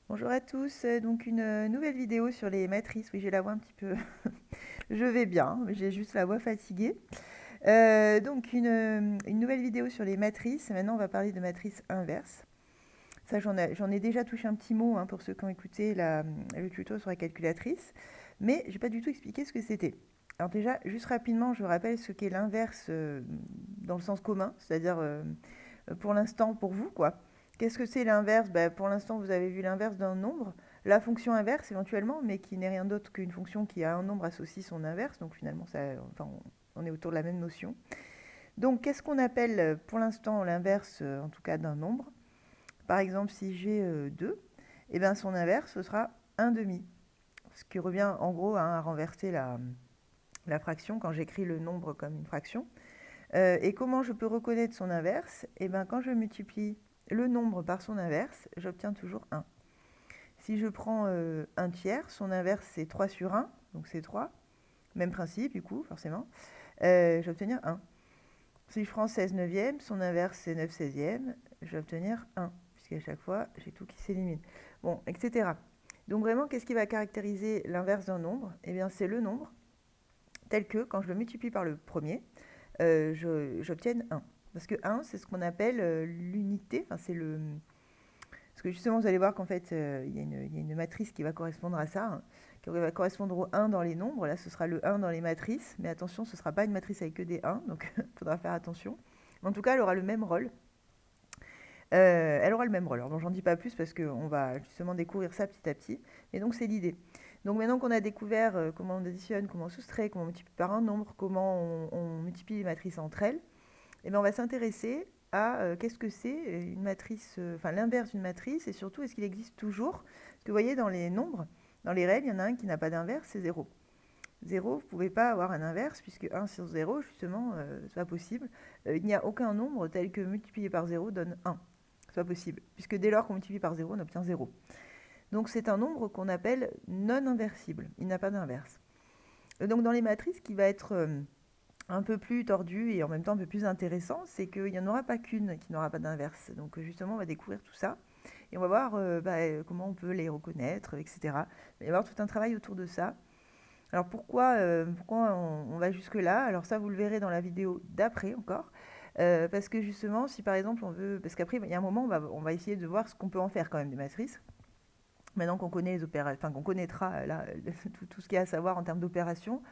Bonjour à tous, donc une nouvelle vidéo sur les matrices. Oui, j'ai la voix un petit peu. Je vais bien, mais j'ai juste la voix fatiguée. Donc une nouvelle vidéo sur les matrices. Maintenant, on va parler de matrices inverses. Ça, j'en ai déjà touché un petit mot hein, pour ceux qui ont écouté le tuto sur la calculatrice, mais j'ai pas du tout expliqué ce que c'était. Alors déjà, juste rapidement, je rappelle ce qu'est l'inverse dans le sens commun, c'est-à-dire pour l'instant pour vous, quoi. Qu'est-ce que c'est l'inverse? Pour l'instant, vous avez vu l'inverse d'un nombre. La fonction inverse, éventuellement, mais qui n'est rien d'autre qu'une fonction qui a un nombre associé son inverse. Donc finalement, enfin, on est autour de la même notion. Donc, qu'est-ce qu'on appelle pour l'instant l'inverse, en tout cas, d'un nombre? Par exemple, si j'ai 2, eh ben, son inverse, ce sera un demi. Ce qui revient en gros hein, à renverser la fraction quand j'écris le nombre comme une fraction. Et comment je peux reconnaître son inverse? Eh ben, quand je multiplie le nombre par son inverse, j'obtiens toujours 1. Si je prends un tiers, son inverse c'est 3 sur 1, donc c'est 3. Même principe du coup, forcément. Je vais obtenir 1. Si je prends 16 neuvièmes, son inverse c'est 9 seizièmes, je vais obtenir 1, puisqu'à chaque fois j'ai tout qui s'élimine. Bon, etc. Donc vraiment, qu'est-ce qui va caractériser l'inverse d'un nombre? Eh bien, c'est le nombre tel que, quand je le multiplie par le premier, j'obtienne 1. Parce que 1, c'est ce qu'on appelle l'unité, enfin c'est le... Parce que justement, vous allez voir qu'en fait, il y a une matrice qui va correspondre à ça, hein, qui va correspondre au 1 dans les nombres. Là, ce sera le 1 dans les matrices, mais attention, ce ne sera pas une matrice avec que des 1, donc il faudra faire attention. En tout cas, elle aura le même rôle. Elle aura le même rôle. Alors, bon, j'en dis pas plus parce qu'on va justement découvrir ça petit à petit. Mais donc, c'est l'idée. Donc, maintenant qu'on a découvert comment on additionne, comment on soustrait, comment on multiplie par un nombre, comment on multiplie les matrices entre elles, eh bien, on va s'intéresser à qu'est-ce que c'est une matrice, enfin l'inverse d'une matrice, et surtout, est-ce qu'il existe toujours? Parce que vous voyez, dans les nombres, dans les règles, il y en a un qui n'a pas d'inverse, c'est 0. 0, vous ne pouvez pas avoir un inverse, puisque 1 sur 0, justement, c'est pas possible. Il n'y a aucun nombre tel que multiplié par 0 donne 1. C'est pas possible, puisque dès lors qu'on multiplie par 0, on obtient 0. Donc c'est un nombre qu'on appelle non inversible. Il n'a pas d'inverse. Donc dans les matrices, qui va être un peu plus tordu et en même temps un peu plus intéressant, c'est qu'il n'y en aura pas qu'une qui n'aura pas d'inverse. Donc justement, on va découvrir tout ça et on va voir comment on peut les reconnaître, etc. Il va y avoir tout un travail autour de ça. Alors pourquoi on va jusque-là? Alors ça, vous le verrez dans la vidéo d'après encore. Parce que justement, si par exemple on veut... Parce qu'après, il y a un moment, on va essayer de voir ce qu'on peut en faire quand même des matrices. Maintenant qu'on connaît les opérations, enfin qu'on connaîtra là, tout ce qu'il y a à savoir en termes d'opérations,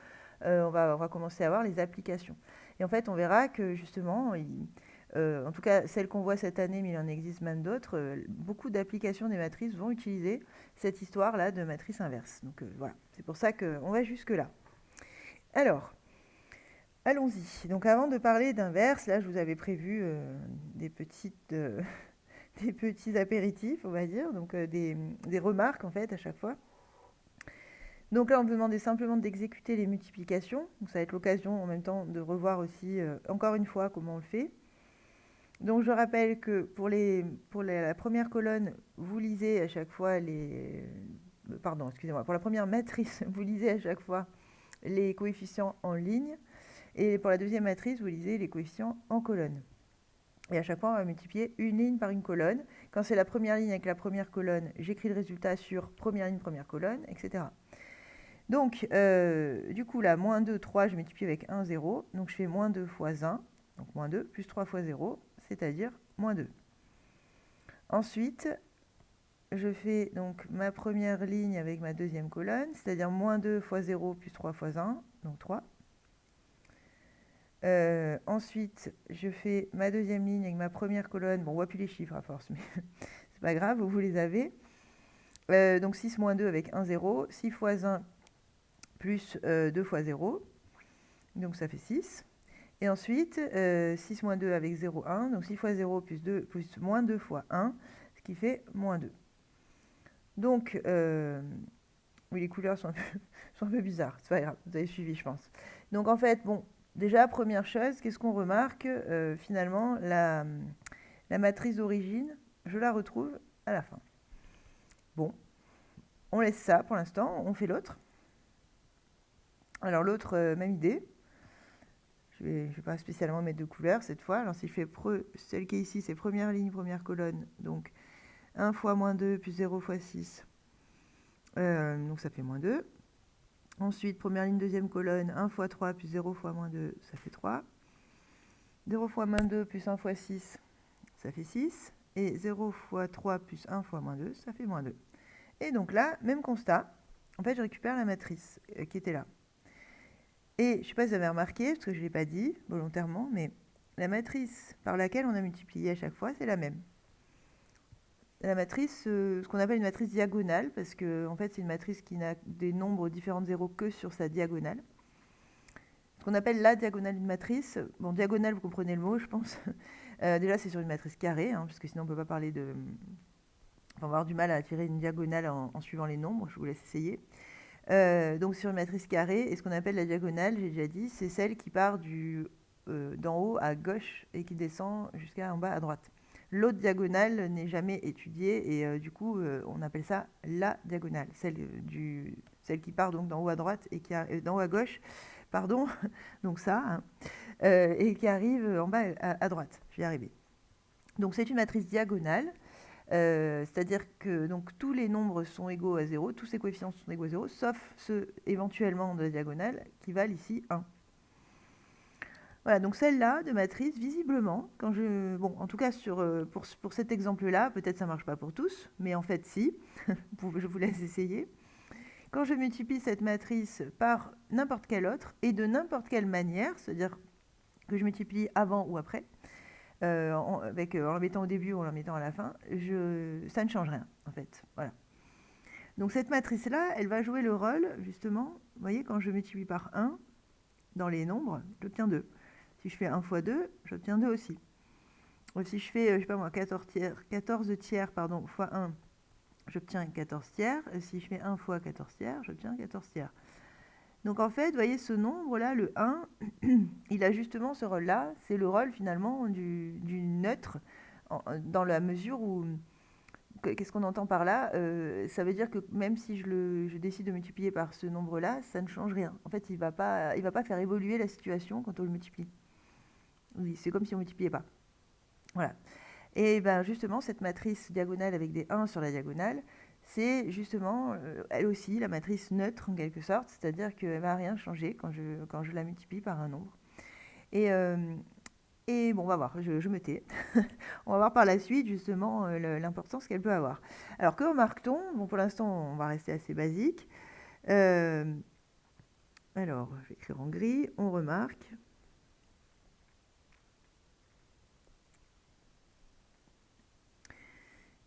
on va commencer à voir les applications. Et en fait, on verra que justement, en tout cas celles qu'on voit cette année, mais il en existe même d'autres, beaucoup d'applications des matrices vont utiliser cette histoire-là de matrice inverse. Donc voilà, c'est pour ça qu'on va jusque-là. Alors, allons-y. Donc avant de parler d'inverse, là je vous avais prévu des petites... des petits apéritifs, on va dire, donc des remarques en fait à chaque fois. Donc là, on vous demandait simplement d'exécuter les multiplications. Donc ça va être l'occasion en même temps de revoir aussi, encore une fois, comment on le fait. Donc je rappelle que la première colonne, vous lisez à chaque fois les... Pardon, excusez-moi. Pour la première matrice, vous lisez à chaque fois les coefficients en ligne. Et pour la deuxième matrice, vous lisez les coefficients en colonne. Et à chaque fois, on va multiplier une ligne par une colonne. Quand c'est la première ligne avec la première colonne, j'écris le résultat sur première ligne, première colonne, etc. Donc, du coup, là, moins 2, 3, je multiplie avec 1, 0. Donc, je fais moins 2 fois 1, donc moins 2, plus 3 fois 0, c'est-à-dire moins 2. Ensuite, je fais donc ma première ligne avec ma deuxième colonne, c'est-à-dire moins 2 fois 0 plus 3 fois 1, donc 3. Ensuite, je fais ma deuxième ligne avec ma première colonne. Bon, on ne voit plus les chiffres à force, mais c'est pas grave, vous les avez. Donc 6 moins 2 avec 1, 0. 6 fois 1 plus 2 fois 0. Donc ça fait 6. Et ensuite, 6 moins 2 avec 0, 1. Donc 6 fois 0 plus, 2, plus moins 2 fois 1, ce qui fait moins 2. Donc, oui, les couleurs sont sont un peu bizarres. C'est pas grave, vous avez suivi, je pense. Donc en fait, bon, déjà, première chose, qu'est-ce qu'on remarque? Finalement, la matrice d'origine, je la retrouve à la fin. Bon, on laisse ça pour l'instant, on fait l'autre. Alors l'autre, même idée. Je vais pas spécialement mettre de couleur cette fois. Alors si je fais celle qui est ici, c'est première ligne, première colonne. Donc 1 fois moins 2 plus 0 fois 6. Donc ça fait moins 2. Ensuite, première ligne, deuxième colonne, 1 fois 3 plus 0 fois moins 2, ça fait 3. 0 fois moins 2 plus 1 fois 6, ça fait 6. Et 0 fois 3 plus 1 fois moins 2, ça fait moins 2. Et donc là, même constat. En fait, je récupère la matrice qui était là. Et je ne sais pas si vous avez remarqué, parce que je ne l'ai pas dit volontairement, mais la matrice par laquelle on a multiplié à chaque fois, c'est la même. La matrice, ce qu'on appelle une matrice diagonale, parce que en fait, c'est une matrice qui n'a des nombres différents de 0 que sur sa diagonale. Ce qu'on appelle la diagonale d'une matrice, bon, diagonale, vous comprenez le mot, je pense. Déjà, c'est sur une matrice carrée, hein, parce que sinon, on ne peut pas parler de... Enfin, on va avoir du mal à tirer une diagonale en suivant les nombres, je vous laisse essayer. Donc, sur une matrice carrée, et ce qu'on appelle la diagonale, j'ai déjà dit, c'est celle qui part d'en haut à gauche et qui descend jusqu'à en bas à droite. L'autre diagonale n'est jamais étudiée et du coup, on appelle ça la diagonale, celle qui part donc d'en haut à droite et d'en haut à gauche, pardon, donc ça, hein, et qui arrive en bas à droite. Je vais y arriver. Donc c'est une matrice diagonale, c'est-à-dire que donc, tous les nombres sont égaux à 0, tous ces coefficients sont égaux à 0, sauf ceux éventuellement de la diagonale qui valent ici 1. Voilà, donc celle-là de matrice, visiblement, bon, en tout cas pour cet exemple-là, peut-être ça ne marche pas pour tous, mais en fait si, je vous laisse essayer. Quand je multiplie cette matrice par n'importe quelle autre, et de n'importe quelle manière, c'est-à-dire que je multiplie avant ou après, en la mettant au début ou en la mettant à la fin, ça ne change rien, en fait. Voilà. Donc cette matrice-là, elle va jouer le rôle, justement, vous voyez, quand je multiplie par 1, dans les nombres, j'obtiens 2. Si je fais 1 fois 2, j'obtiens 2 aussi. Ou si je fais, je sais pas moi, 14 tiers fois 1, j'obtiens 14 tiers. Et si je fais 1 fois 14 tiers, j'obtiens 14 tiers. Donc en fait, vous voyez, ce nombre-là, le 1, il a justement ce rôle-là. C'est le rôle finalement du neutre, dans la mesure où... Qu'est-ce qu'on entend par là? Ça veut dire que même si je décide de multiplier par ce nombre-là, ça ne change rien. En fait, il va pas faire évoluer la situation quand on le multiplie. Oui, c'est comme si on ne multipliait pas. Voilà. Et ben justement, cette matrice diagonale avec des 1 sur la diagonale, c'est justement, elle aussi, la matrice neutre en quelque sorte, c'est-à-dire qu'elle ne va rien changer quand je la multiplie par un nombre. Et bon, on va voir, je me tais. On va voir par la suite justement l'importance qu'elle peut avoir. Alors que remarque-t-on? Bon, pour l'instant, on va rester assez basique. Alors, je vais écrire en gris. On remarque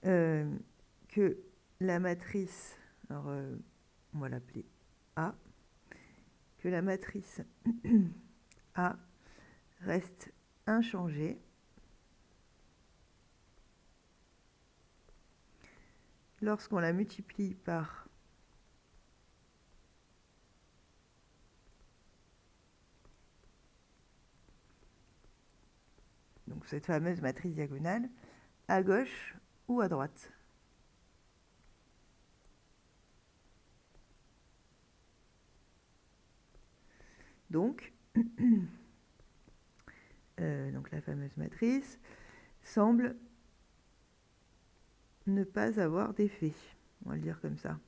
que la matrice, alors on va l'appeler A, que la matrice A reste inchangée lorsqu'on la multiplie par donc cette fameuse matrice diagonale à gauche ou à droite. Donc, donc la fameuse matrice semble ne pas avoir d'effet. On va le dire comme ça.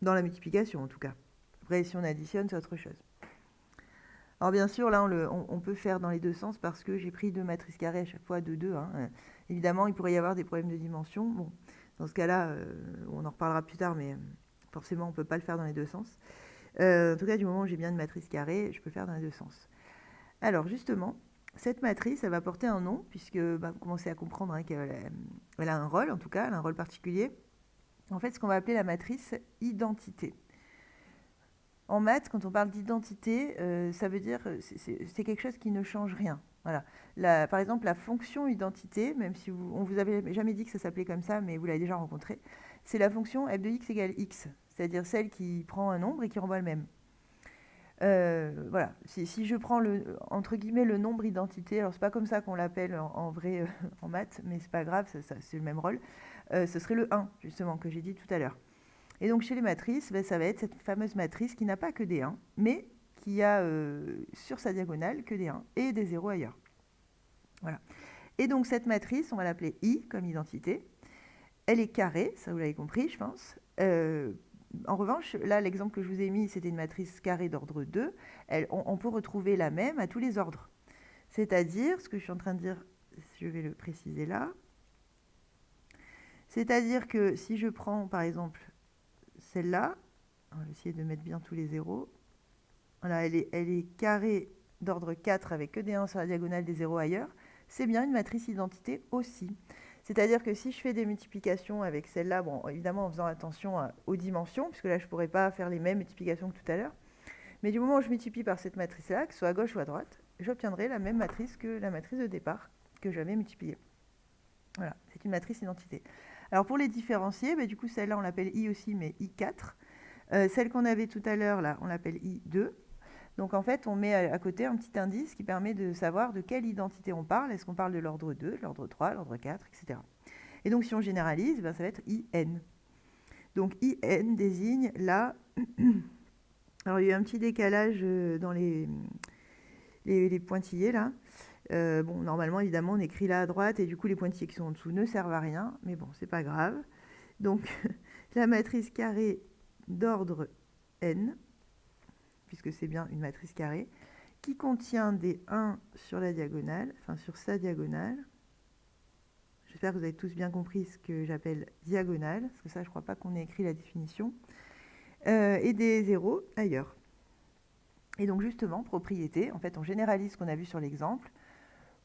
Dans la multiplication, en tout cas. Après, si on additionne, c'est autre chose. Alors bien sûr, là, on peut faire dans les deux sens parce que j'ai pris deux matrices carrées à chaque fois de 2. Hein. Évidemment, il pourrait y avoir des problèmes de dimension. Bon, dans ce cas-là, on en reparlera plus tard, mais forcément, on ne peut pas le faire dans les deux sens. En tout cas, du moment où j'ai bien une matrice carrée, je peux le faire dans les deux sens. Alors, justement, cette matrice, elle va porter un nom, puisque vous commencez à comprendre hein, qu'elle a un rôle, en tout cas, elle a un rôle particulier. En fait, ce qu'on va appeler la matrice identité. En maths, quand on parle d'identité, ça veut dire c'est quelque chose qui ne change rien. Voilà. Par exemple, la fonction identité, même si on vous avait jamais dit que ça s'appelait comme ça, mais vous l'avez déjà rencontré, c'est la fonction f de x égale x, c'est-à-dire celle qui prend un nombre et qui renvoie le même. Voilà. Si je prends entre guillemets le nombre identité, alors c'est pas comme ça qu'on l'appelle en vrai en maths, mais c'est pas grave, c'est le même rôle. Ce serait le 1 justement que j'ai dit tout à l'heure. Et donc chez les matrices, ça va être cette fameuse matrice qui n'a pas que des 1, mais qui a sur sa diagonale que des 1 et des 0 ailleurs. Voilà. Et donc cette matrice, on va l'appeler I comme identité. Elle est carrée, ça vous l'avez compris, je pense. En revanche, là, l'exemple que je vous ai mis, c'était une matrice carrée d'ordre 2. On peut retrouver la même à tous les ordres. C'est-à-dire, ce que je suis en train de dire, je vais le préciser là, c'est-à-dire que si je prends, par exemple, celle-là, on va essayer de mettre bien tous les zéros. Voilà, elle est carrée d'ordre 4 avec que des 1 sur la diagonale, des 0 ailleurs. C'est bien une matrice identité aussi. C'est-à-dire que si je fais des multiplications avec celle-là, bon, évidemment en faisant attention aux dimensions, puisque là je ne pourrais pas faire les mêmes multiplications que tout à l'heure, mais du moment où je multiplie par cette matrice-là, que ce soit à gauche ou à droite, j'obtiendrai la même matrice que la matrice de départ que j'avais multipliée. Voilà, c'est une matrice identité. Alors pour les différencier, du coup celle-là on l'appelle I aussi, mais I4. Celle qu'on avait tout à l'heure, là, on l'appelle I2. Donc en fait, on met à côté un petit indice qui permet de savoir de quelle identité on parle. Est-ce qu'on parle de l'ordre 2, de l'ordre 3, l'ordre 4, etc. Et donc si on généralise, ça va être IN. Donc IN désigne là... Alors il y a eu un petit décalage dans les pointillés là. Bon, normalement, évidemment, on écrit là à droite et du coup, les pointillés qui sont en dessous ne servent à rien. Mais bon, c'est pas grave. Donc la matrice carrée d'ordre n, puisque c'est bien une matrice carrée, qui contient des 1 sur la diagonale, enfin sur sa diagonale. J'espère que vous avez tous bien compris ce que j'appelle diagonale, parce que ça, je ne crois pas qu'on ait écrit la définition, et des 0 ailleurs. Et donc justement, propriété, en fait, on généralise ce qu'on a vu sur l'exemple.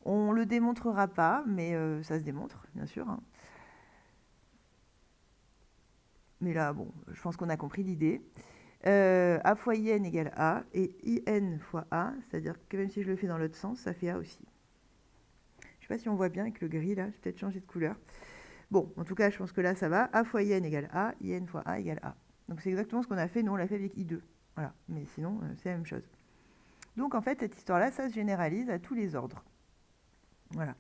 On ne le démontrera pas, mais ça se démontre, bien sûr. Hein. Mais là, bon, je pense qu'on a compris l'idée. A fois IN égale A, et IN fois A, c'est-à-dire que même si je le fais dans l'autre sens, ça fait A aussi. Je ne sais pas si on voit bien avec le gris, là, j'ai peut-être changé de couleur. Bon, en tout cas, je pense que là, ça va. A fois IN égale A, IN fois A égale A. Donc c'est exactement ce qu'on a fait, nous on l'a fait avec I2. Voilà, mais sinon, c'est la même chose. Donc en fait, cette histoire-là, ça se généralise à tous les ordres. Voilà.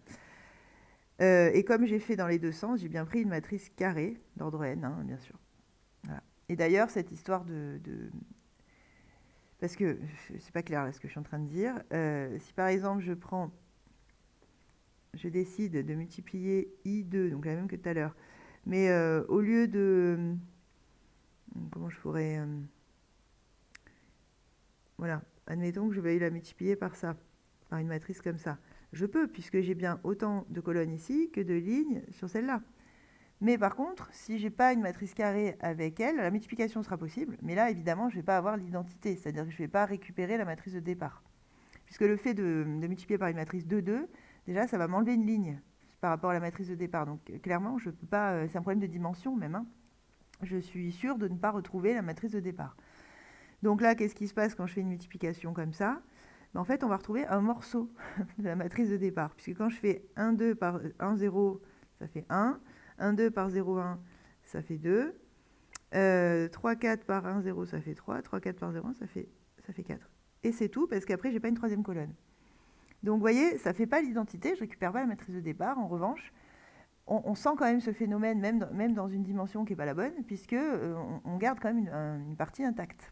Et comme j'ai fait dans les deux sens, j'ai bien pris une matrice carrée d'ordre n, hein, bien sûr. Voilà. Et d'ailleurs, cette histoire parce que c'est pas clair là ce que je suis en train de dire. Si par exemple je décide de multiplier I2, donc la même que tout à l'heure, mais au lieu de... Comment je pourrais... voilà, admettons que je veuille la multiplier par ça, par une matrice comme ça. Je peux, puisque j'ai bien autant de colonnes ici que de lignes sur celle-là. Mais par contre, si je n'ai pas une matrice carrée avec elle, la multiplication sera possible. Mais là, évidemment, je ne vais pas avoir l'identité, c'est-à-dire que je ne vais pas récupérer la matrice de départ. Puisque le fait de multiplier par une matrice 2, 2, déjà, ça va m'enlever une ligne par rapport à la matrice de départ. Donc clairement, je peux pas. C'est un problème de dimension même. Hein. Je suis sûre de ne pas retrouver la matrice de départ. Donc là, qu'est-ce qui se passe quand je fais une multiplication comme ça ? En fait, on va retrouver un morceau de la matrice de départ. Puisque quand je fais 1, 2 par 1, 0, ça fait 1. 1, 2 par 0, 1, ça fait 2. 3, 4 par 1, 0, ça fait 3. 3, 4 par 0, 1, ça fait 4. Et c'est tout, parce qu'après, je n'ai pas une troisième colonne. Donc, vous voyez, ça ne fait pas l'identité, je ne récupère pas la matrice de départ. En revanche, on sent quand même ce phénomène, même dans une dimension qui n'est pas la bonne, puisque on garde quand même une partie intacte.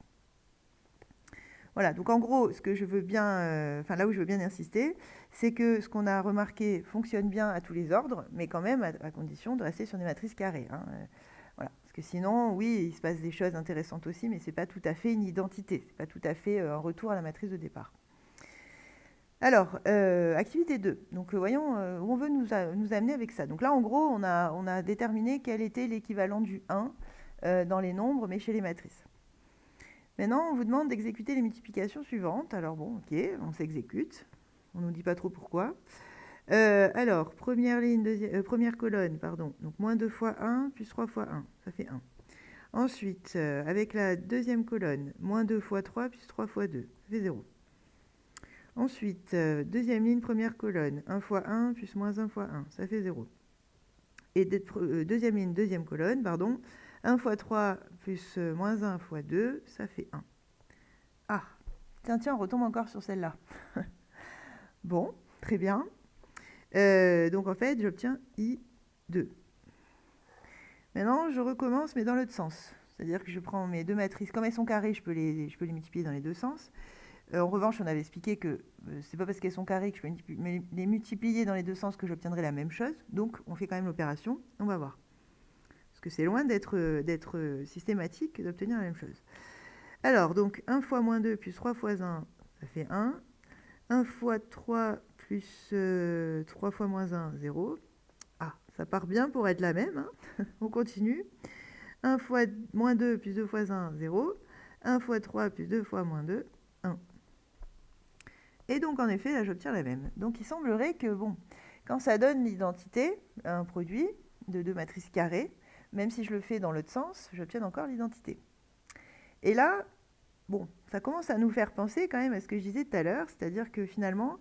Voilà, donc en gros, ce que je veux bien, là où je veux bien insister, c'est que ce qu'on a remarqué fonctionne bien à tous les ordres, mais quand même à condition de rester sur des matrices carrées. Hein. Voilà, parce que sinon, oui, il se passe des choses intéressantes aussi, mais ce n'est pas tout à fait une identité, ce n'est pas tout à fait un retour à la matrice de départ. Alors, activité 2. Donc, voyons où on veut nous amener avec ça. Donc là, en gros, on a déterminé quel était l'équivalent du 1 dans les nombres, mais chez les matrices. Maintenant, on vous demande d'exécuter les multiplications suivantes. Alors bon, ok, on s'exécute. On ne nous dit pas trop pourquoi. Alors, première colonne, pardon. Donc, moins 2 fois 1 plus 3 fois 1, ça fait 1. Ensuite, avec la deuxième colonne, moins 2 fois 3 plus 3 fois 2, ça fait 0. Ensuite, deuxième ligne, première colonne, 1 fois 1 plus moins 1 fois 1, ça fait 0. Et deuxième ligne, deuxième colonne, pardon, 1 fois 3 plus moins 1 fois 2, ça fait 1. Ah, tiens, on retombe encore sur celle-là. Bon, très bien. Donc en fait, j'obtiens I2. Maintenant, je recommence, mais dans l'autre sens. C'est-à-dire que je prends mes deux matrices. Comme elles sont carrées, je peux les multiplier dans les deux sens. En revanche, on avait expliqué que c'est pas parce qu'elles sont carrées que je peux les multiplier dans les deux sens que j'obtiendrai la même chose. Donc, on fait quand même l'opération. On va voir. Parce que c'est loin d'être systématique d'obtenir la même chose. Alors, donc, 1 fois moins 2 plus 3 fois 1, ça fait 1. 1 fois 3 plus 3 fois moins 1, 0. Ah, ça part bien pour être la même. Hein. On continue. 1 fois moins 2 plus 2 fois 1, 0. 1 fois 3 plus 2 fois moins 2, 1. Et donc, en effet, là, j'obtiens la même. Donc, il semblerait que, bon, quand ça donne l'identité, un produit de deux matrices carrées, même si je le fais dans l'autre sens, j'obtiens encore l'identité. Et là, bon, ça commence à nous faire penser quand même à ce que je disais tout à l'heure, c'est-à-dire que finalement,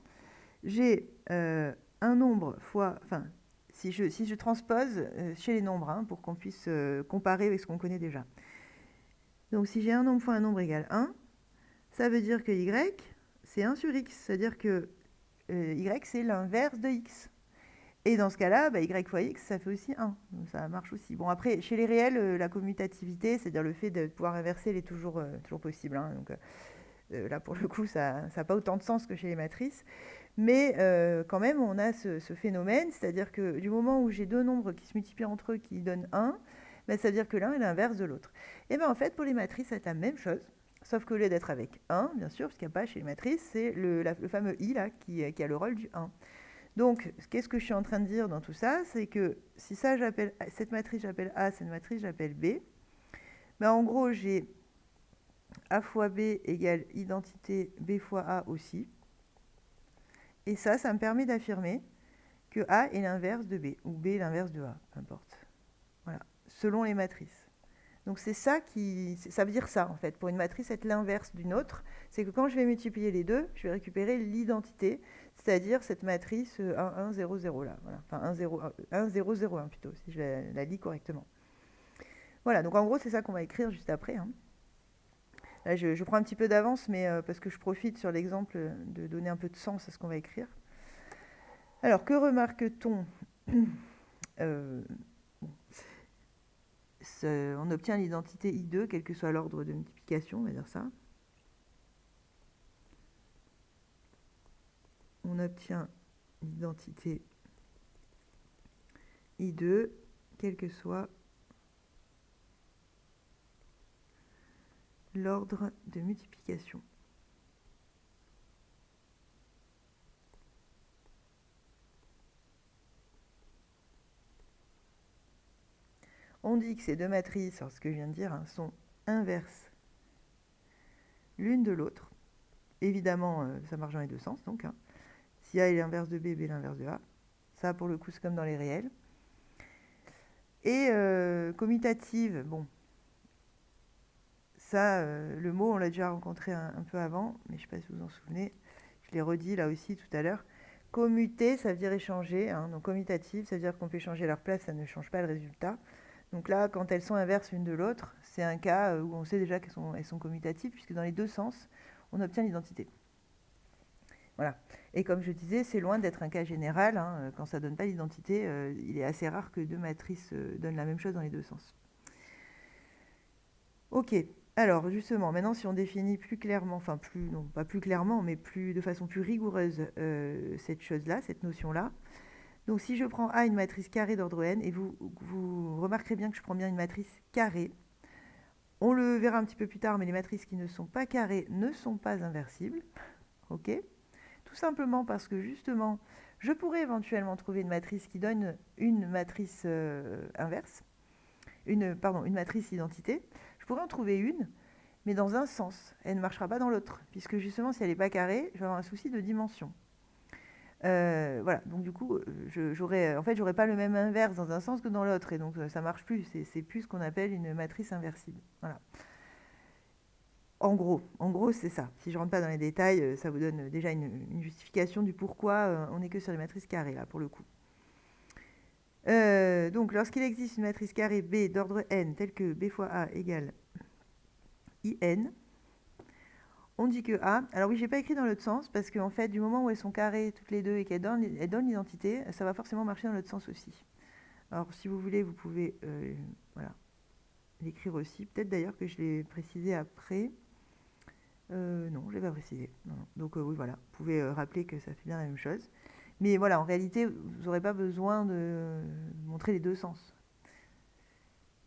j'ai un nombre fois... Enfin, si je transpose chez les nombres, hein, pour qu'on puisse comparer avec ce qu'on connaît déjà. Donc, si j'ai un nombre fois un nombre égale 1, ça veut dire que y, c'est 1 sur x. C'est-à-dire que y, c'est l'inverse de x. Et dans ce cas-là, bah, y fois x, ça fait aussi 1. Donc, ça marche aussi. Bon, après, chez les réels, la commutativité, c'est-à-dire le fait de pouvoir inverser, elle est toujours possible. Hein. Donc, là, pour le coup, ça n'a pas autant de sens que chez les matrices. Mais quand même, on a ce phénomène, c'est-à-dire que du moment où j'ai deux nombres qui se multiplient entre eux qui donnent 1, bah, ça veut dire que l'un est l'inverse de l'autre. Et bien en fait, pour les matrices, c'est la même chose, sauf qu'au lieu d'être avec 1, bien sûr, parce qu'il n'y a pas chez les matrices, c'est le fameux i là, qui a le rôle du 1. Donc, qu'est-ce que je suis en train de dire dans tout ça? C'est que si ça, j'appelle cette matrice, j'appelle A, cette matrice, j'appelle B, ben, en gros, j'ai A fois B égale identité B fois A aussi. Et ça me permet d'affirmer que A est l'inverse de B, ou B est l'inverse de A, peu importe. Voilà, selon les matrices. Donc c'est ça ça veut dire ça en fait. Pour une matrice, être l'inverse d'une autre, c'est que quand je vais multiplier les deux, je vais récupérer l'identité, c'est-à-dire cette matrice 1, 1, 0, 0 là. Voilà. Enfin 1, 0, 1, 0, 0, 1 plutôt, si je la lis correctement. Voilà, donc en gros, c'est ça qu'on va écrire juste après. Hein. Là, je prends un petit peu d'avance, mais parce que je profite sur l'exemple de donner un peu de sens à ce qu'on va écrire. Alors, que remarque-t-on on obtient l'identité I2, quel que soit l'ordre de multiplication, on va dire ça. On obtient l'identité I2, quel que soit l'ordre de multiplication. On dit que ces deux matrices, alors ce que je viens de dire, hein, sont inverses l'une de l'autre. Évidemment, ça marche dans les deux sens, donc. Hein. Si A est l'inverse de B, B est l'inverse de A. Ça, pour le coup, c'est comme dans les réels. Et commutative, bon, ça, le mot, on l'a déjà rencontré un peu avant, mais je ne sais pas si vous vous en souvenez. Je l'ai redit là aussi tout à l'heure. Commuter, ça veut dire échanger. Hein, donc commutative, ça veut dire qu'on peut changer leur place, ça ne change pas le résultat. Donc là, quand elles sont inverses l'une de l'autre, c'est un cas où on sait déjà qu'elles sont commutatives, puisque dans les deux sens, on obtient l'identité. Voilà. Et comme je disais, c'est loin d'être un cas général. Hein, quand ça ne donne pas l'identité, il est assez rare que deux matrices donnent la même chose dans les deux sens. Ok. Alors justement, maintenant si on définit plus clairement, enfin plus, non pas plus clairement, mais de façon plus rigoureuse cette chose-là, cette notion-là. Donc si je prends A une matrice carrée d'ordre n, et vous remarquerez bien que je prends bien une matrice carrée, on le verra un petit peu plus tard, mais les matrices qui ne sont pas carrées ne sont pas inversibles. Ok ? Tout simplement parce que justement, je pourrais éventuellement trouver une matrice qui donne une matrice inverse, une matrice identité. Je pourrais en trouver une, mais dans un sens. Elle ne marchera pas dans l'autre, puisque justement, si elle n'est pas carrée, je vais avoir un souci de dimension. Voilà, donc du coup, j'aurais pas le même inverse dans un sens que dans l'autre, et donc ça marche plus. C'est plus ce qu'on appelle une matrice inversible. Voilà. En gros, c'est ça. Si je rentre pas dans les détails, ça vous donne déjà une justification du pourquoi on n'est que sur les matrices carrées, là, pour le coup. Donc, lorsqu'il existe une matrice carrée B d'ordre n, telle que B fois A égale IN, on dit que A... Alors oui, j'ai pas écrit dans l'autre sens, parce qu'en fait, du moment où elles sont carrées toutes les deux et qu'elles donnent l'identité, ça va forcément marcher dans l'autre sens aussi. Alors, si vous voulez, vous pouvez voilà, l'écrire aussi. Peut-être d'ailleurs que je l'ai précisé après. Non, je ne l'ai pas précisé. Non, non. Donc oui, voilà, vous pouvez rappeler que ça fait bien la même chose. Mais voilà, en réalité, vous n'aurez pas besoin de montrer les deux sens.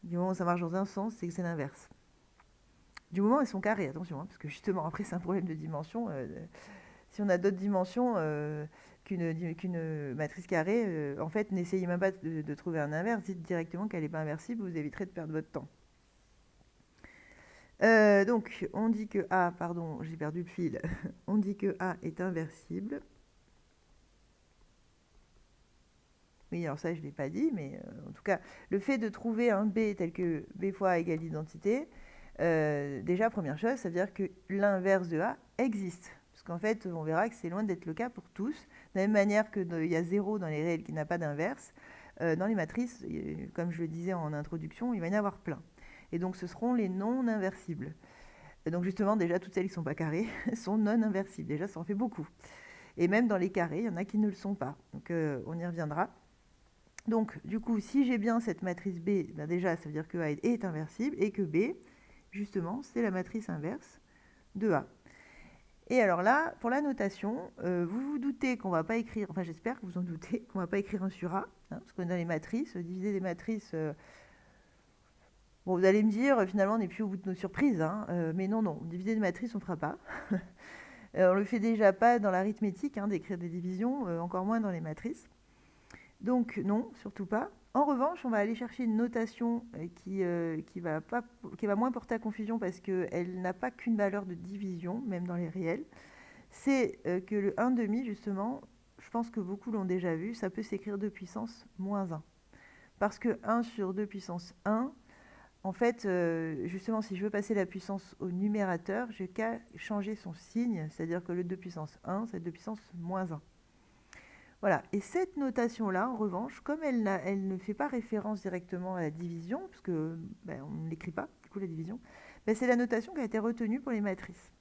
Du moment où ça marche dans un sens, c'est que c'est l'inverse. Du moment où ils sont carrés, attention, hein, parce que justement, après, c'est un problème de dimension. Si on a d'autres dimensions qu'une matrice carrée, en fait, n'essayez même pas de trouver un inverse. Dites directement qu'elle n'est pas inversible, vous éviterez de perdre votre temps. Donc, on dit que A, pardon, j'ai perdu le fil. On dit que A est inversible. Oui, alors ça, je ne l'ai pas dit, mais en tout cas, le fait de trouver un B tel que B fois A égale l'identité, déjà, première chose, ça veut dire que l'inverse de A existe. Parce qu'en fait, on verra que c'est loin d'être le cas pour tous. De la même manière qu'il y a 0 dans les réels qui n'a pas d'inverse, dans les matrices, comme je le disais en introduction, il va y en avoir plein. Et donc, ce seront les non inversibles. Et donc, justement, déjà, toutes celles qui ne sont pas carrées sont non inversibles. Déjà, ça en fait beaucoup. Et même dans les carrés, il y en a qui ne le sont pas. Donc, on y reviendra. Donc, du coup, si j'ai bien cette matrice B, ben déjà, ça veut dire que A est inversible et que B, justement, c'est la matrice inverse de A. Et alors là, pour la notation, vous vous doutez qu'on ne va pas écrire, enfin j'espère que vous en doutez, qu'on ne va pas écrire 1 sur A, hein, parce qu'on est dans les matrices, diviser des matrices... bon, vous allez me dire, finalement, on n'est plus au bout de nos surprises, hein, mais non, non, diviser des matrices, on ne fera pas. On ne le fait déjà pas dans l'arithmétique, hein, d'écrire des divisions, encore moins dans les matrices. Donc non, surtout pas. En revanche, on va aller chercher une notation qui va moins porter à confusion parce qu'elle n'a pas qu'une valeur de division, même dans les réels. C'est que le 1/2, justement, je pense que beaucoup l'ont déjà vu, ça peut s'écrire 2 puissance moins 1. Parce que 1 sur 2 puissance 1, en fait, justement, si je veux passer la puissance au numérateur, j'ai qu'à changer son signe, c'est-à-dire que le 2 puissance 1, c'est 2 puissance moins 1. Voilà, et cette notation-là, en revanche, comme elle ne fait pas référence directement à la division, parce que on ne l'écrit pas, du coup, la division, c'est la notation qui a été retenue pour les matrices.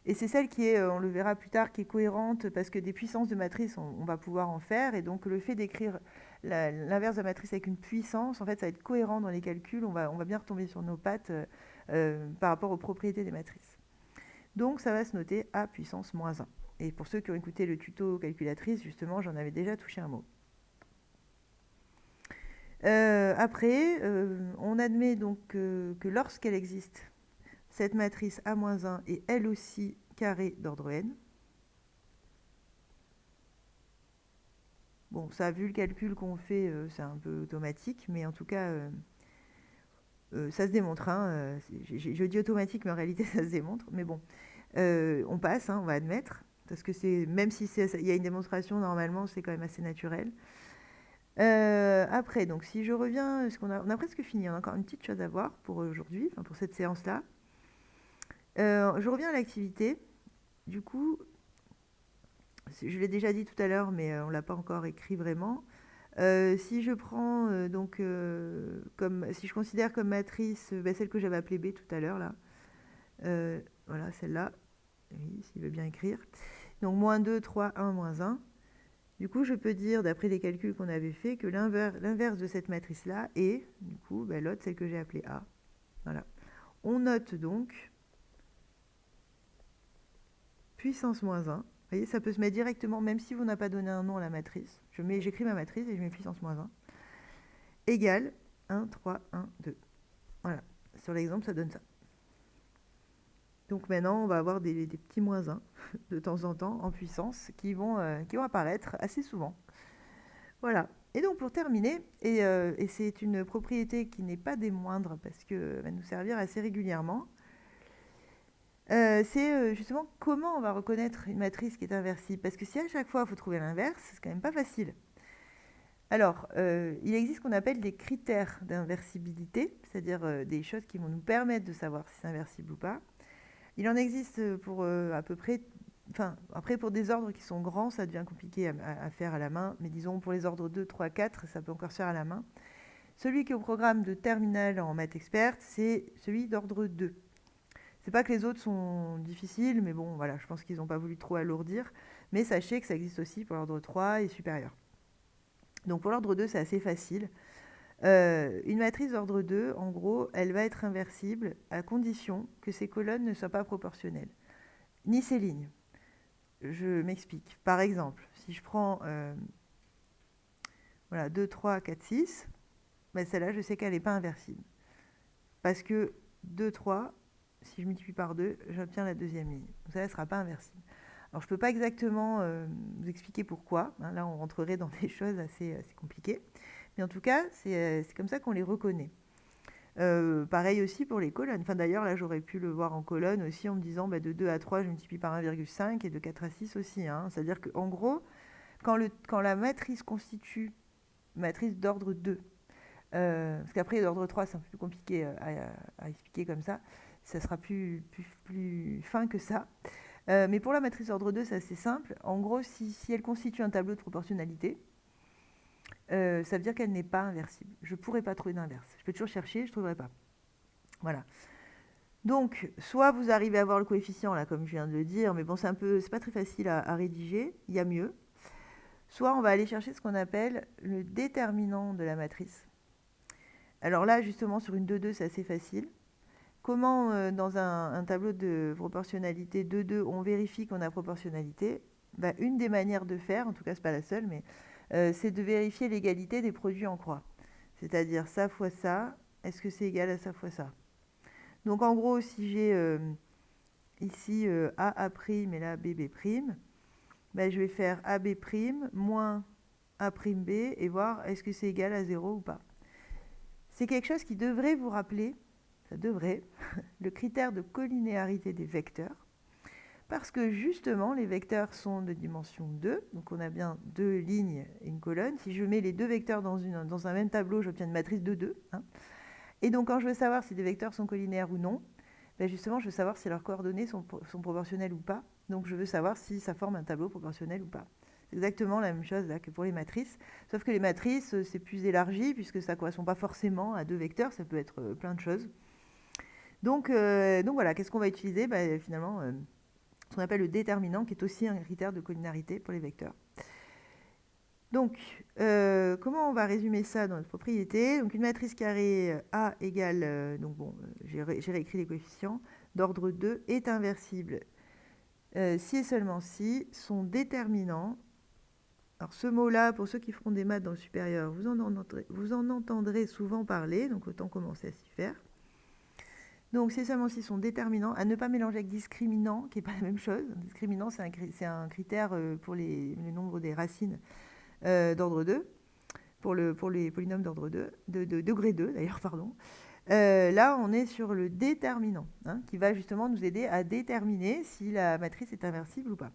Et c'est celle qui est, on le verra plus tard, qui est cohérente, parce que des puissances de matrice, on va pouvoir en faire, et donc le fait d'écrire l'inverse de la matrice avec une puissance, en fait, ça va être cohérent dans les calculs, on va bien retomber sur nos pattes par rapport aux propriétés des matrices. Donc, ça va se noter A puissance moins 1. Et pour ceux qui ont écouté le tuto calculatrice, justement, j'en avais déjà touché un mot. Après, on admet donc que lorsqu'elle existe, cette matrice A-1 est elle aussi carrée d'ordre n. Bon, ça, vu le calcul qu'on fait, c'est un peu automatique, mais en tout cas, ça se démontre. Hein, je dis automatique, mais en réalité, ça se démontre. Mais bon, on passe, hein, on va admettre. Parce que même si il y a une démonstration, normalement, c'est quand même assez naturel. Après, donc si je reviens, parce on a presque fini, on a encore une petite chose à voir pour aujourd'hui, enfin pour cette séance-là. Je reviens à l'activité. Du coup, je l'ai déjà dit tout à l'heure, mais on ne l'a pas encore écrit vraiment. Si je prends, si je considère comme matrice celle que j'avais appelée B tout à l'heure, là, voilà, celle-là, oui, s'il veut bien écrire. Donc, moins 2, 3, 1, moins 1. Du coup, je peux dire, d'après les calculs qu'on avait fait, que l'inverse de cette matrice-là est, du coup, l'autre, celle que j'ai appelée A. Voilà. On note donc puissance moins 1. Vous voyez, ça peut se mettre directement, même si vous n'avez pas donné un nom à la matrice. J'écris ma matrice et je mets puissance moins 1. Égale 1, 3, 1, 2. Voilà. Sur l'exemple, ça donne ça. Donc maintenant, on va avoir des petits moins 1 de temps en temps en puissance qui vont apparaître assez souvent. Voilà. Et donc pour terminer, et c'est une propriété qui n'est pas des moindres parce qu'elle va nous servir assez régulièrement, c'est justement comment on va reconnaître une matrice qui est inversible. Parce que si à chaque fois il faut trouver l'inverse, c'est quand même pas facile. Alors, il existe ce qu'on appelle des critères d'inversibilité, c'est-à-dire des choses qui vont nous permettre de savoir si c'est inversible ou pas. Il en existe pour à peu près... Enfin, après, pour des ordres qui sont grands, ça devient compliqué à faire à la main. Mais disons, pour les ordres 2, 3, 4, ça peut encore se faire à la main. Celui qui est au programme de terminale en maths experte, c'est celui d'ordre 2. C'est pas que les autres sont difficiles, mais bon, voilà, je pense qu'ils n'ont pas voulu trop alourdir. Mais sachez que ça existe aussi pour l'ordre 3 et supérieur. Donc pour l'ordre 2, c'est assez facile. Une matrice d'ordre 2, en gros, elle va être inversible à condition que ses colonnes ne soient pas proportionnelles, ni ses lignes. Je m'explique. Par exemple, si je prends voilà, 2, 3, 4, 6, ben celle-là, je sais qu'elle n'est pas inversible. Parce que 2, 3, si je multiplie par 2, j'obtiens la deuxième ligne. Donc ça ne sera pas inversible. Alors je ne peux pas exactement vous expliquer pourquoi. Hein, là, on rentrerait dans des choses assez compliquées. Mais en tout cas, c'est comme ça qu'on les reconnaît. Pareil aussi pour les colonnes. Enfin, d'ailleurs, là, j'aurais pu le voir en colonne aussi en me disant bah, de 2 à 3, je multiplie par 1,5 et de 4 à 6 aussi. Hein. C'est-à-dire qu'en gros, quand la matrice constitue matrice d'ordre 2, parce qu'après, l'ordre 3, c'est un peu plus compliqué à expliquer comme ça. Ça sera plus fin que ça. Mais pour la matrice d'ordre 2, c'est assez simple. En gros, si elle constitue un tableau de proportionnalité, ça veut dire qu'elle n'est pas inversible. Je ne pourrais pas trouver d'inverse. Je peux toujours chercher, je ne trouverai pas. Voilà. Donc, soit vous arrivez à voir le coefficient, là, comme je viens de le dire, mais bon, c'est pas très facile à rédiger, il y a mieux. Soit on va aller chercher ce qu'on appelle le déterminant de la matrice. Alors là, justement, sur une 2-2, c'est assez facile. Comment, dans un tableau de proportionnalité 2-2, on vérifie qu'on a proportionnalité? Ben, une des manières de faire, en tout cas, ce n'est pas la seule, mais c'est de vérifier l'égalité des produits en croix. C'est-à-dire ça fois ça, est-ce que c'est égal à ça fois ça? Donc en gros, si j'ai ici AA' et là BB', ben, je vais faire AB' moins A'B et voir est-ce que c'est égal à 0 ou pas. C'est quelque chose qui devrait vous rappeler, ça devrait, le critère de collinéarité des vecteurs. Parce que justement, les vecteurs sont de dimension 2, donc on a bien deux lignes et une colonne. Si je mets les deux vecteurs dans un même tableau, j'obtiens une matrice de 2. Hein. Et donc quand je veux savoir si des vecteurs sont collinéaires ou non, ben justement, je veux savoir si leurs coordonnées sont proportionnelles ou pas. Donc je veux savoir si ça forme un tableau proportionnel ou pas. C'est exactement la même chose là, que pour les matrices, sauf que les matrices, c'est plus élargi, puisque ça ne correspond pas forcément à deux vecteurs, ça peut être plein de choses. Donc voilà, qu'est-ce qu'on va utiliser? Ben, finalement, ce qu'on appelle le déterminant, qui est aussi un critère de collinarité pour les vecteurs. Donc, comment on va résumer ça dans notre propriété? Donc, une matrice carrée A égale, donc bon, j'ai réécrit les coefficients, d'ordre 2 est inversible si et seulement si son déterminant, alors ce mot-là, pour ceux qui feront des maths dans le supérieur, vous en entendrez souvent parler, donc autant commencer à s'y faire. Donc, c'est seulement si son déterminant, à ne pas mélanger avec discriminant, qui n'est pas la même chose. Discriminant, c'est un critère pour le nombre des racines d'ordre 2, pour les polynômes d'ordre 2, de degré 2 d'ailleurs, pardon. Là, on est sur le déterminant, hein, qui va justement nous aider à déterminer si la matrice est inversible ou pas.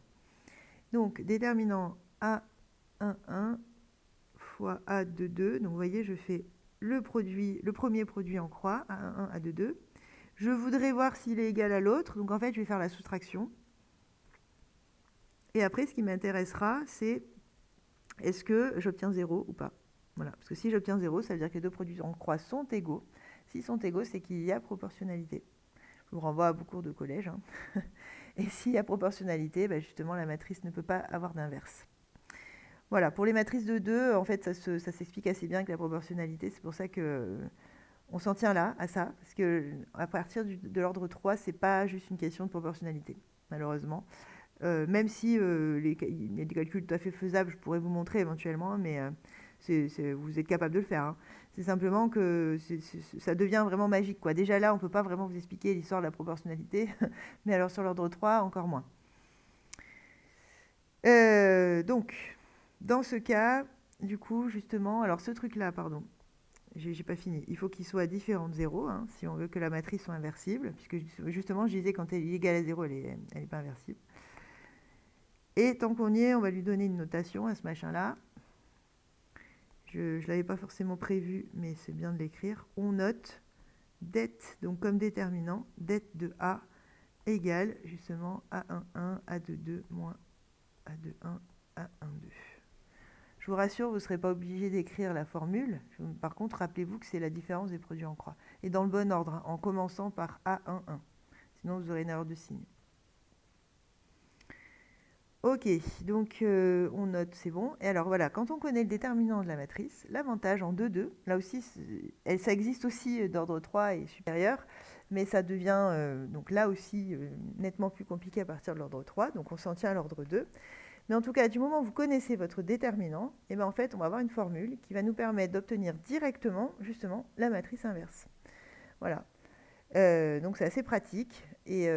Donc, déterminant A11 fois A22. Donc, vous voyez, je fais le premier produit en croix, A11, A22. Je voudrais voir s'il est égal à l'autre. Donc, en fait, je vais faire la soustraction. Et après, ce qui m'intéressera, c'est est-ce que j'obtiens 0 ou pas. Voilà. Parce que si j'obtiens 0, ça veut dire que les deux produits en croix sont égaux. S'ils sont égaux, c'est qu'il y a proportionnalité. Je vous renvoie à vos cours de collège. Hein. Et s'il y a proportionnalité, ben justement, la matrice ne peut pas avoir d'inverse. Voilà, pour les matrices de 2, en fait, ça s'explique assez bien avec la proportionnalité. C'est pour ça que on s'en tient là, à ça. Parce qu'à partir de l'ordre 3, ce n'est pas juste une question de proportionnalité, malheureusement. Même si il y a des calculs tout à fait faisables, je pourrais vous montrer éventuellement, mais vous êtes capable de le faire. Hein. C'est simplement que ça devient vraiment magique. Quoi. Déjà là, on ne peut pas vraiment vous expliquer l'histoire de la proportionnalité, mais alors sur l'ordre 3, encore moins. Donc, dans ce cas, du coup, justement, alors ce truc-là, pardon, j'ai pas fini. Il faut qu'il soit différent de 0, hein, si on veut que la matrice soit inversible, puisque justement, je disais quand elle est égale à 0, elle est pas inversible. Et tant qu'on y est, on va lui donner une notation à ce machin-là. Je ne l'avais pas forcément prévu, mais c'est bien de l'écrire. On note det, donc comme déterminant, det de A égale justement A11, A22 moins A21, A12. Je vous rassure, vous ne serez pas obligé d'écrire la formule. Par contre, rappelez-vous que c'est la différence des produits en croix. Et dans le bon ordre, hein, en commençant par A11. Sinon, vous aurez une erreur de signe. Ok, donc on note, c'est bon. Et alors voilà, quand on connaît le déterminant de la matrice, l'avantage en 2,2, là aussi, ça existe aussi d'ordre 3 et supérieur, mais ça devient donc là aussi nettement plus compliqué à partir de l'ordre 3, donc on s'en tient à l'ordre 2. Mais en tout cas, du moment où vous connaissez votre déterminant, et ben en fait, on va avoir une formule qui va nous permettre d'obtenir directement, justement, la matrice inverse. Voilà. Donc c'est assez pratique et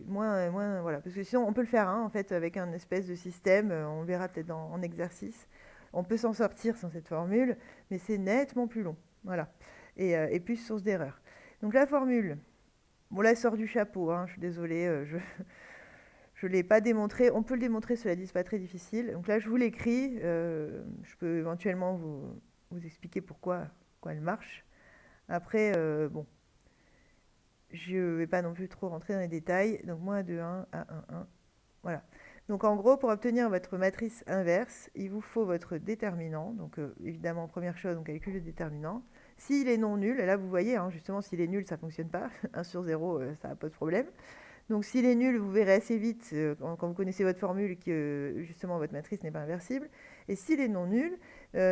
voilà, parce que sinon on peut le faire en fait avec un espèce de système, on le verra peut-être en exercice. On peut s'en sortir sans cette formule, mais c'est nettement plus long. Voilà. Et plus source d'erreur. Donc la formule, bon là elle sort du chapeau, je suis désolée, je ne l'ai pas démontré. On peut le démontrer, cela dit, c'est pas très difficile. Donc là je vous l'écris, je peux éventuellement vous expliquer pourquoi elle marche. Après, bon, je ne vais pas non plus trop rentrer dans les détails. Donc moins de 1 à 1, 1. Voilà. Donc en gros, pour obtenir votre matrice inverse, il vous faut votre déterminant. Donc évidemment, première chose, on calcule le déterminant. S'il est non nul, et là vous voyez, justement, s'il est nul, ça ne fonctionne pas. 1 sur 0, ça n'a pas de problème. Donc s'il est nul, vous verrez assez vite, quand vous connaissez votre formule, que justement votre matrice n'est pas inversible. Et s'il est non nul,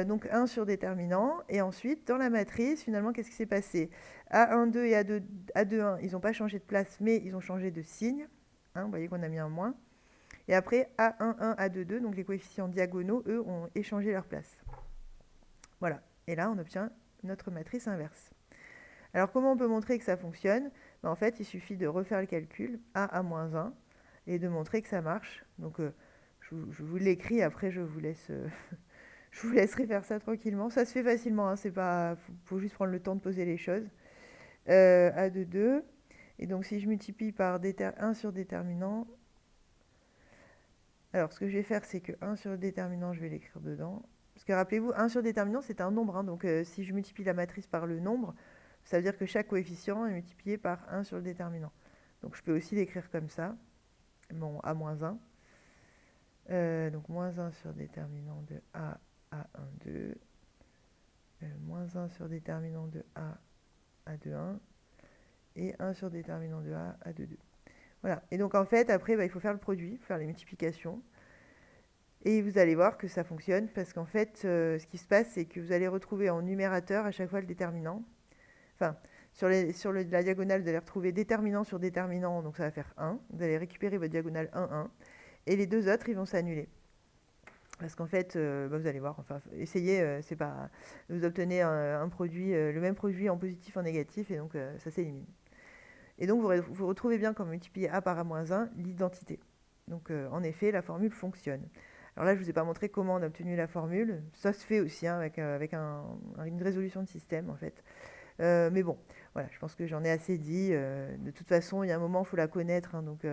donc 1 sur déterminant. Et ensuite, dans la matrice, finalement, qu'est-ce qui s'est passé? A12 et A21, ils n'ont pas changé de place, mais ils ont changé de signe. Vous voyez qu'on a mis un moins. Et après, A11, A22, donc les coefficients diagonaux, eux, ont échangé leur place. Voilà. Et là, on obtient notre matrice inverse. Alors, comment on peut montrer que ça fonctionne? En fait, il suffit de refaire le calcul, A à moins 1, et de montrer que ça marche. Donc, je vous l'écris, après, je vous laisserai faire ça tranquillement. Ça se fait facilement, c'est pas, faut juste prendre le temps de poser les choses. A de 2. Et donc, si je multiplie par 1 sur déterminant, alors ce que je vais faire, c'est que 1 sur déterminant, je vais l'écrire dedans. Parce que rappelez-vous, 1 sur déterminant, c'est un nombre. Donc, si je multiplie la matrice par le nombre, ça veut dire que chaque coefficient est multiplié par 1 sur le déterminant. Donc, je peux aussi l'écrire comme ça. Bon, A moins 1. Donc, moins 1 sur déterminant de A à 1, 2. Moins 1 sur déterminant de A à 2, 1. Et 1 sur déterminant de A à 2, 2. Voilà. Et donc, en fait, après, il faut faire le produit, faire les multiplications. Et vous allez voir que ça fonctionne parce qu'en fait, ce qui se passe, c'est que vous allez retrouver en numérateur à chaque fois le déterminant. Enfin, sur la diagonale, vous allez retrouver déterminant sur déterminant, donc ça va faire 1. Vous allez récupérer votre diagonale 1, 1. Et les deux autres, ils vont s'annuler. Parce qu'en fait, vous allez voir, enfin, essayez, c'est pas, vous obtenez un produit, le même produit en positif, en négatif, et donc ça s'élimine. Et donc vous retrouvez bien, quand vous multipliez A par A-1, l'identité. Donc en effet, la formule fonctionne. Alors là, je ne vous ai pas montré comment on a obtenu la formule. Ça se fait aussi avec une résolution de système, en fait. Mais bon, voilà, je pense que j'en ai assez dit. De toute façon, il y a un moment, il faut la connaître. Donc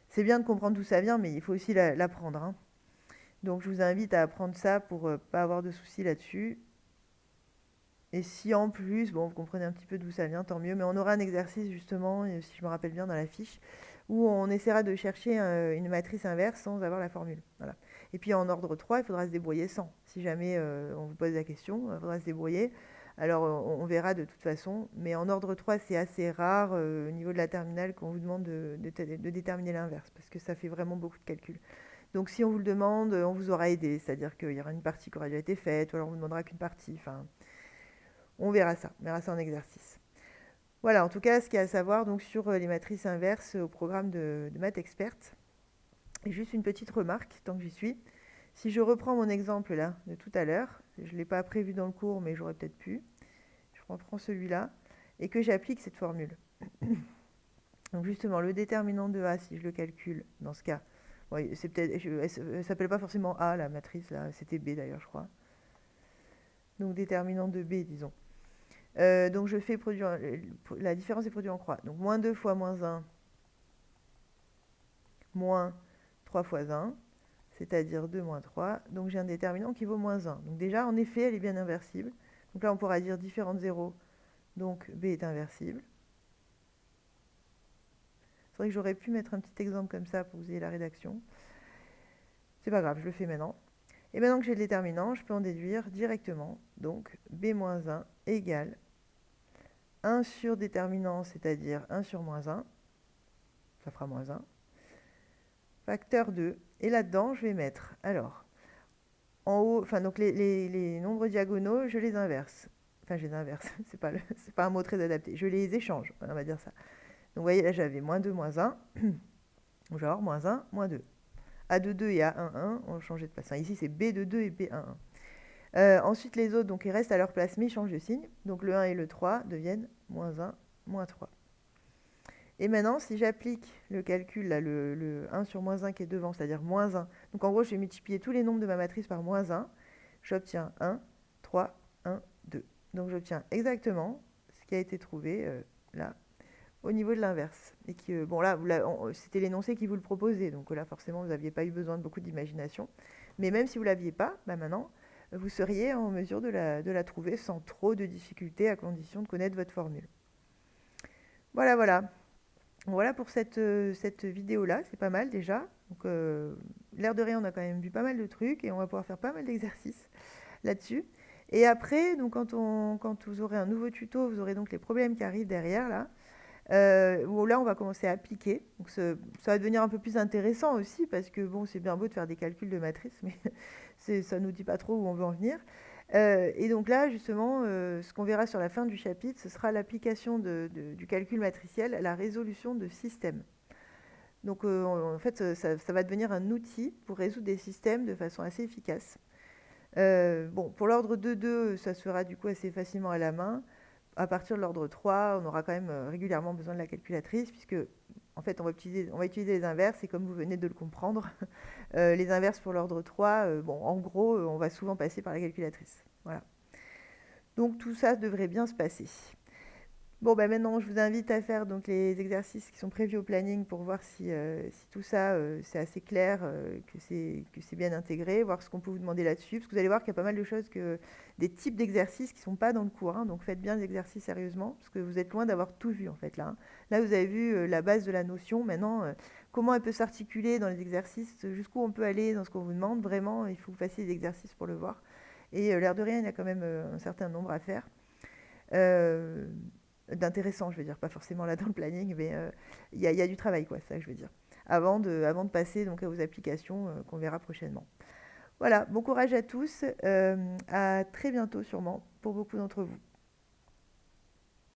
c'est bien de comprendre d'où ça vient, mais il faut aussi l'apprendre. Donc je vous invite à apprendre ça pour ne pas avoir de soucis là-dessus. Et si en plus, bon, vous comprenez un petit peu d'où ça vient, tant mieux. Mais on aura un exercice justement, si je me rappelle bien dans la fiche, où on essaiera de chercher une matrice inverse sans avoir la formule. Voilà. Et puis en ordre 3, il faudra se débrouiller sans. Si jamais on vous pose la question, il faudra se débrouiller. Alors on verra de toute façon. Mais en ordre 3, c'est assez rare au niveau de la terminale qu'on vous demande de déterminer l'inverse, parce que ça fait vraiment beaucoup de calculs. Donc si on vous le demande, on vous aura aidé. C'est-à-dire qu'il y aura une partie qui aura déjà été faite, ou alors on vous demandera qu'une partie. Enfin, on verra ça en exercice. Voilà, en tout cas, ce qu'il y a à savoir donc, sur les matrices inverses au programme de Math Expert. Et juste une petite remarque, tant que j'y suis. Si je reprends mon exemple là de tout à l'heure, je ne l'ai pas prévu dans le cours, mais j'aurais peut-être pu. Je reprends celui-là et que j'applique cette formule. Donc justement, le déterminant de A, si je le calcule, dans ce cas, ouais, c'est peut-être, elle ne s'appelle pas forcément A, la matrice, là, c'était B d'ailleurs, je crois. Donc déterminant de B, disons. Donc je fais produire, la différence est produite en croix. Donc moins 2 fois moins 1, moins 3 fois 1, c'est-à-dire 2 moins 3. Donc j'ai un déterminant qui vaut moins 1. Donc déjà, en effet, elle est bien inversible. Donc là, on pourra dire différent de 0, donc B est inversible. C'est vrai que j'aurais pu mettre un petit exemple comme ça pour que vous ayez la rédaction. C'est pas grave, je le fais maintenant. Et maintenant que j'ai le déterminant, je peux en déduire directement. Donc B-1 égale 1 sur déterminant, c'est-à-dire 1 sur moins 1. Ça fera moins 1. facteur 2. Et là-dedans, je vais mettre, alors, en haut, enfin, donc les nombres diagonaux, je les inverse. Enfin, je les inverse, c'est pas un mot très adapté. Je les échange, on va dire ça. Donc, vous voyez, là, j'avais -2, -1, genre -1, -2. A de 2 et A1, 1 ont changé de place. Enfin, ici, c'est B de 2 et B1, 1. Ensuite, les autres, donc, ils restent à leur place, mais ils changent de signe. Donc, le 1 et le 3 deviennent -1, -3. Et maintenant, si j'applique le calcul, là, le 1 sur -1 qui est devant, c'est-à-dire -1. Donc, en gros, je vais multiplier tous les nombres de ma matrice par -1. J'obtiens 1, 3, 1, 2. Donc, j'obtiens exactement ce qui a été trouvé là, au niveau de l'inverse. Et qui, bon, là, c'était l'énoncé qui vous le proposait. Donc, là, forcément, vous n'aviez pas eu besoin de beaucoup d'imagination. Mais même si vous ne l'aviez pas, bah, maintenant, vous seriez en mesure de la trouver sans trop de difficultés, à condition de connaître votre formule. Voilà, voilà. Voilà pour cette vidéo-là, c'est pas mal déjà. Donc, l'air de rien, on a quand même vu pas mal de trucs et on va pouvoir faire pas mal d'exercices là-dessus. Et après, donc quand vous aurez un nouveau tuto, vous aurez donc les problèmes qui arrivent derrière là. Où là, on va commencer à appliquer. Donc, ça va devenir un peu plus intéressant aussi parce que bon, c'est bien beau de faire des calculs de matrices, mais ça nous dit pas trop où on veut en venir. Et donc là, justement, ce qu'on verra sur la fin du chapitre, ce sera l'application du calcul matriciel à la résolution de systèmes. Donc, en fait, ça va devenir un outil pour résoudre des systèmes de façon assez efficace. Bon, pour l'ordre 2, ça se fera du coup assez facilement à la main. À partir de l'ordre 3, on aura quand même régulièrement besoin de la calculatrice, puisque en fait, on va utiliser les inverses, et comme vous venez de le comprendre, les inverses pour l'ordre 3, bon, en gros, on va souvent passer par la calculatrice. Voilà. Donc tout ça devrait bien se passer. Bon, bah maintenant, je vous invite à faire donc les exercices qui sont prévus au planning pour voir si tout ça, c'est assez clair, que c'est bien intégré, voir ce qu'on peut vous demander là-dessus. Parce que vous allez voir qu'il y a pas mal de choses, des types d'exercices qui ne sont pas dans le cours. Hein, donc faites bien les exercices sérieusement, parce que vous êtes loin d'avoir tout vu en fait là. Hein. Là, vous avez vu la base de la notion. Maintenant, comment elle peut s'articuler dans les exercices, jusqu'où on peut aller dans ce qu'on vous demande. Vraiment, il faut que vous fassiez des exercices pour le voir. Et l'air de rien, il y a quand même un certain nombre à faire. D'intéressant, je veux dire, pas forcément là dans le planning, mais il y a du travail, quoi, c'est ça que je veux dire, avant de passer donc aux applications qu'on verra prochainement. Voilà, bon courage à tous, à très bientôt sûrement pour beaucoup d'entre vous.